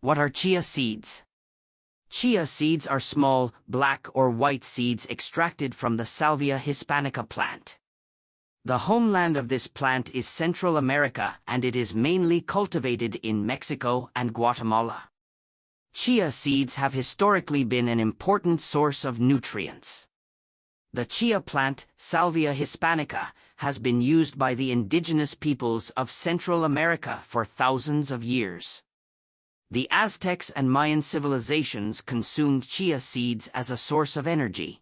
What are chia seeds? Chia seeds are small, black or white seeds extracted from the Salvia hispanica plant. The homeland of this plant is Central America, and it is mainly cultivated in Mexico and Guatemala. Chia seeds have historically been an important source of nutrients. The chia plant, Salvia hispanica, has been used by the indigenous peoples of Central America for thousands of years. The Aztecs and Mayan civilizations consumed chia seeds as a source of energy.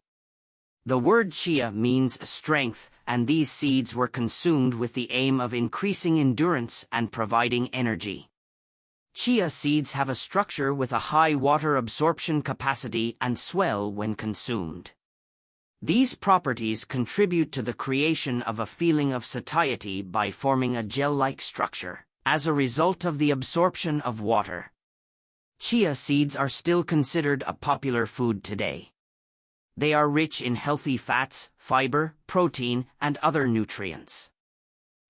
The word chia means strength, and these seeds were consumed with the aim of increasing endurance and providing energy. Chia seeds have a structure with a high water absorption capacity and swell when consumed. These properties contribute to the creation of a feeling of satiety by forming a gel-like structure, as a result of the absorption of water. Chia seeds are still considered a popular food today. They are rich in healthy fats, fiber, protein, and other nutrients.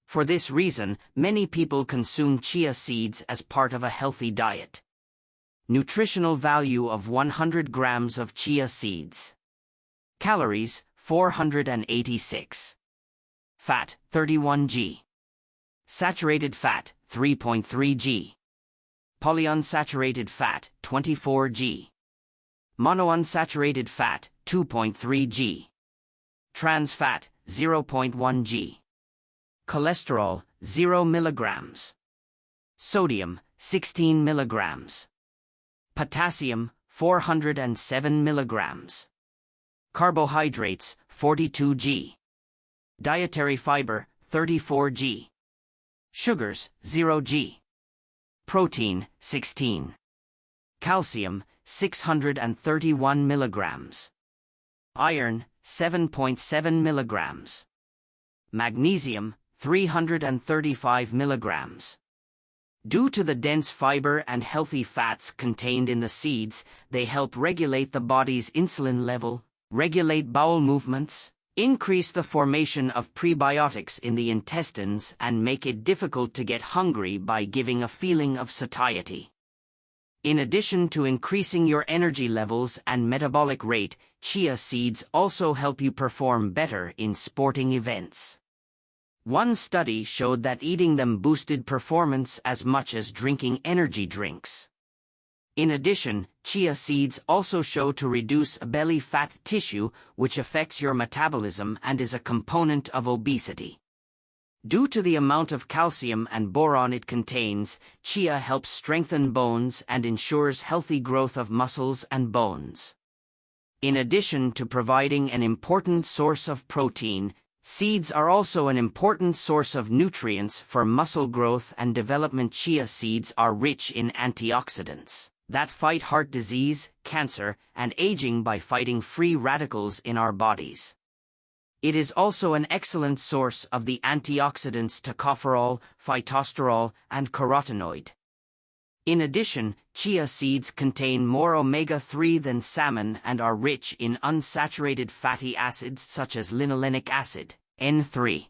For this reason, many people consume chia seeds as part of a healthy diet. Nutritional value of 100 grams of chia seeds. Calories, 486. Fat, 31 g. Saturated fat, 3.3 g. Polyunsaturated fat, 24 g. Monounsaturated fat, 2.3 g. Trans fat, 0.1 g. Cholesterol, 0 milligrams. Sodium, 16 milligrams. Potassium, 407 milligrams. Carbohydrates, 42 g. Dietary fiber, 34 g. Sugars, 0 g. Protein, 16. Calcium, 631 milligrams. Iron, 7.7 milligrams. Magnesium, 335 milligrams. Due to the dense fiber and healthy fats contained in the seeds, they help regulate the body's insulin level, regulate bowel movements, increase the formation of prebiotics in the intestines, and make it difficult to get hungry by giving a feeling of satiety. In addition to increasing your energy levels and metabolic rate, chia seeds also help you perform better in sporting events. One study showed that eating them boosted performance as much as drinking energy drinks. In addition, chia seeds also show to reduce belly fat tissue, which affects your metabolism and is a component of obesity. Due to the amount of calcium and boron it contains, chia helps strengthen bones and ensures healthy growth of muscles and bones. In addition to providing an important source of protein, seeds are also an important source of nutrients for muscle growth and development. Chia seeds are rich in antioxidants that fight heart disease, cancer, and aging by fighting free radicals in our bodies. It is also an excellent source of the antioxidants tocopherol, phytosterol, and carotenoid. In addition, chia seeds contain more omega-3 than salmon and are rich in unsaturated fatty acids such as linolenic acid, N3.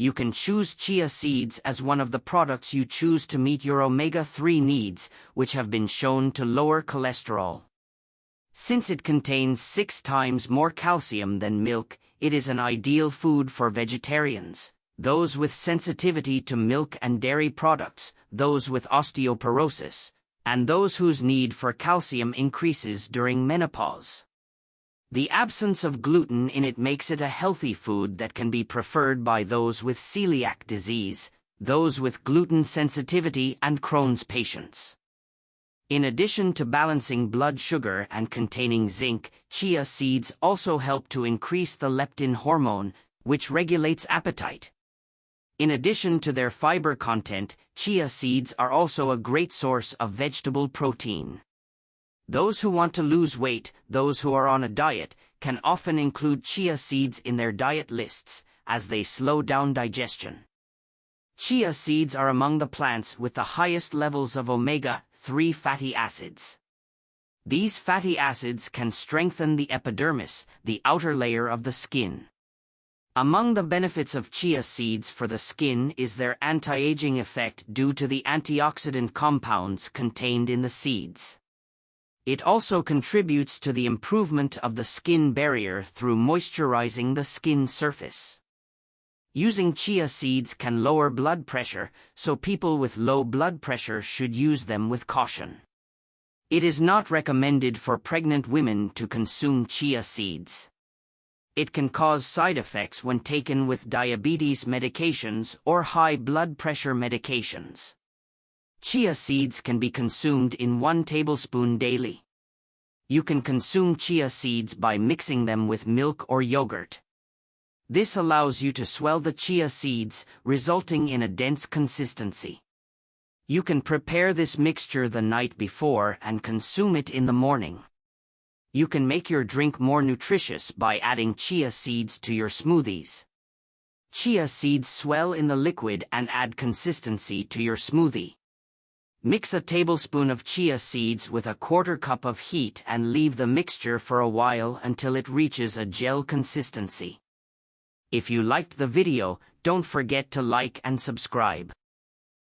You can choose chia seeds as one of the products you choose to meet your omega-3 needs, which have been shown to lower cholesterol. Since it contains 6 times more calcium than milk, it is an ideal food for vegetarians, those with sensitivity to milk and dairy products, those with osteoporosis, and those whose need for calcium increases during menopause. The absence of gluten in it makes it a healthy food that can be preferred by those with celiac disease, those with gluten sensitivity, and Crohn's patients. In addition to balancing blood sugar and containing zinc, chia seeds also help to increase the leptin hormone, which regulates appetite. In addition to their fiber content, chia seeds are also a great source of vegetable protein. Those who want to lose weight, those who are on a diet, can often include chia seeds in their diet lists, as they slow down digestion. Chia seeds are among the plants with the highest levels of omega-3 fatty acids. These fatty acids can strengthen the epidermis, the outer layer of the skin. Among the benefits of chia seeds for the skin is their anti-aging effect due to the antioxidant compounds contained in the seeds. It also contributes to the improvement of the skin barrier through moisturizing the skin surface. Using chia seeds can lower blood pressure, so people with low blood pressure should use them with caution. It is not recommended for pregnant women to consume chia seeds. It can cause side effects when taken with diabetes medications or high blood pressure medications. Chia seeds can be consumed in 1 tablespoon daily. You can consume chia seeds by mixing them with milk or yogurt. This allows you to swell the chia seeds, resulting in a dense consistency. You can prepare this mixture the night before and consume it in the morning. You can make your drink more nutritious by adding chia seeds to your smoothies. Chia seeds swell in the liquid and add consistency to your smoothie. Mix a tablespoon of chia seeds with a 1/4 cup of heat and leave the mixture for a while until it reaches a gel consistency. If you liked the video, don't forget to like and subscribe.